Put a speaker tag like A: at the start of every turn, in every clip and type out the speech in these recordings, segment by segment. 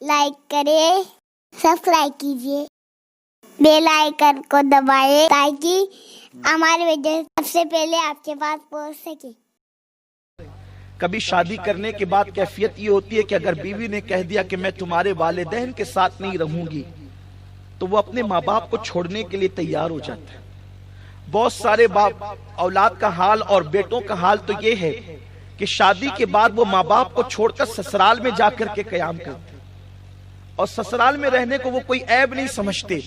A: Like کریں، subscribe کیجیے، bell icon کو دبائیں تاکہ ہماری ویڈیو سب سے پہلے آپ کے پاس پہنچ سکے۔
B: کبھی شادی کرنے کے بعد کیفیت یہ ہوتی ہے کہ اگر بیوی نے کہہ دیا کہ میں تمہارے والدین کے ساتھ نہیں رہوں گی تو وہ اپنے ماں باپ کو چھوڑنے کے لیے تیار ہو جاتا ہے۔ بہت سارے باپ اولاد کا حال اور بیٹوں کا حال تو یہ ہے کہ شادی کے بعد وہ ماں باپ کو چھوڑ کر سسرال میں جا کر کے قیام کرتے ہیں، اور سسرال میں رہنے کو وہ کوئی عیب نہیں سمجھتے۔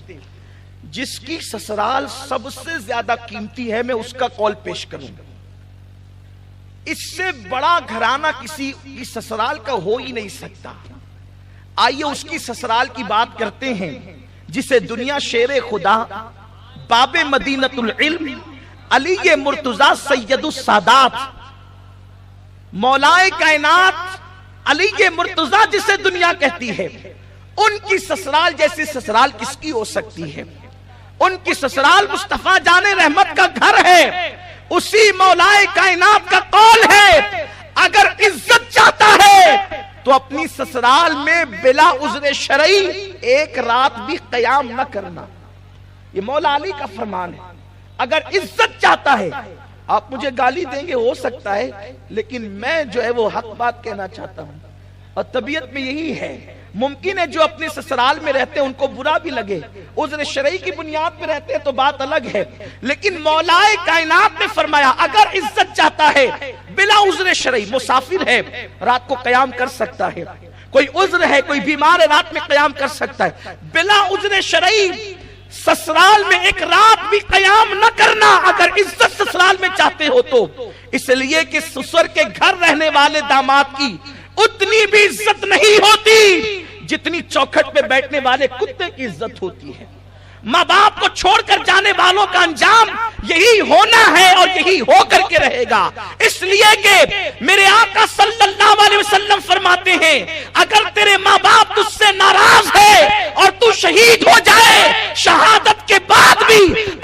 B: جس کی سسرال سب سے زیادہ قیمتی ہے، میں اس کا قول پیش کروں گا۔ اس سے بڑا گھرانہ کسی کی سسرال کا ہو ہی نہیں سکتا۔ آئیے اس کی سسرال کی بات کرتے ہیں جسے دنیا شیر خدا، باب مدینۃ العلم، علی مرتضی سید السادات، مولائے کائنات علی مرتضی جسے دنیا کہتی ہے، ان کی سسرال جیسی سسرال کس کی ہو سکتی ہے؟ ان کی سسرال مصطفیٰ جان رحمت کا گھر ہے۔ اسی مولائے کائنات کا قول ہے اگر عزت چاہتا ہے تو اپنی سسرال میں بلا عذر شرعی ایک رات بھی قیام نہ کرنا۔ یہ مولا علی کا فرمان ہے۔ اگر عزت چاہتا ہے، آپ مجھے گالی دیں گے ہو سکتا ہے، لیکن میں جو ہے وہ حق بات کہنا چاہتا ہوں، اور طبیعت میں یہی ہے۔ ممکن ہے جو اپنے سسرال میں رہتے ہیں ان کو برا بھی لگے، عذر شرعی کی بنیاد پہ رہتے ہیں تو بات الگ ہے، لیکن مولائے کائنات نے فرمایا اگر عزت چاہتا ہے بلا عذر شرعی، مسافر ہے رات کو قیام کر سکتا ہے، کوئی عذر ہے، کوئی بیمار ہے رات میں قیام کر سکتا ہے، بلا عذر شرعی سسرال میں ایک رات بھی قیام نہ کرنا اگر عزت سسرال میں چاہتے ہو تو۔ اس لیے کہ سسر کے گھر رہنے والے داماد کی اتنی بھی عزت نہیں ہوتی جتنی چوکھٹ پہ بیٹھنے والے کتے کی عزت ہوتی ہے۔ ماں باپ کو چھوڑ کر جانے والوں کا انجام یہی ہونا ہے اور یہی ہو کر کے رہے گا۔ اس لیے کہ میرے آقا صلی اللہ علیہ وسلم فرماتے ہیں اگر تیرے ماں باپ تجھ سے ناراض ہے اور تو شہید ہو جائے، شہادت کے بعد بھی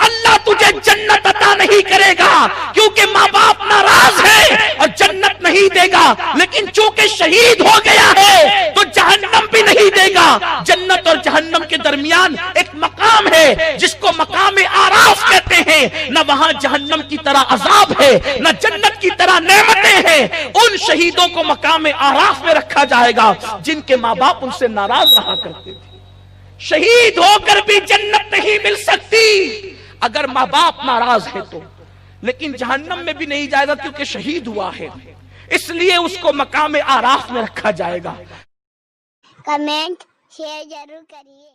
B: اللہ تجھے جنت عطا نہیں کرے گا، کیونکہ ماں باپ ناراض ہے اور جنت نہیں دے گا، لیکن چونکہ شہید ہو گیا ہے تو جہنم بھی نہیں دے گا۔ جنت اور جہنم کے درمیان ایک مقام ہے جس کو مقام آراف کہتے ہیں، نہ وہاں جہنم کی طرح عذاب ہے نہ جنت کی طرح نعمتیں ہیں۔ ان شہیدوں کو مقام آراف میں رکھا جائے گا جن کے ماں باپ ان سے ناراض رہا کرتے تھے۔ شہید ہو کر بھی جنت نہیں مل سکتی اگر ماں باپ ناراض ہے تو، لیکن جہنم میں بھی نہیں جائے گا کیونکہ شہید ہوا ہے، اس لیے اس کو مقام آراف میں رکھا جائے گا۔
A: کمنٹ شیئر ضرور کریے۔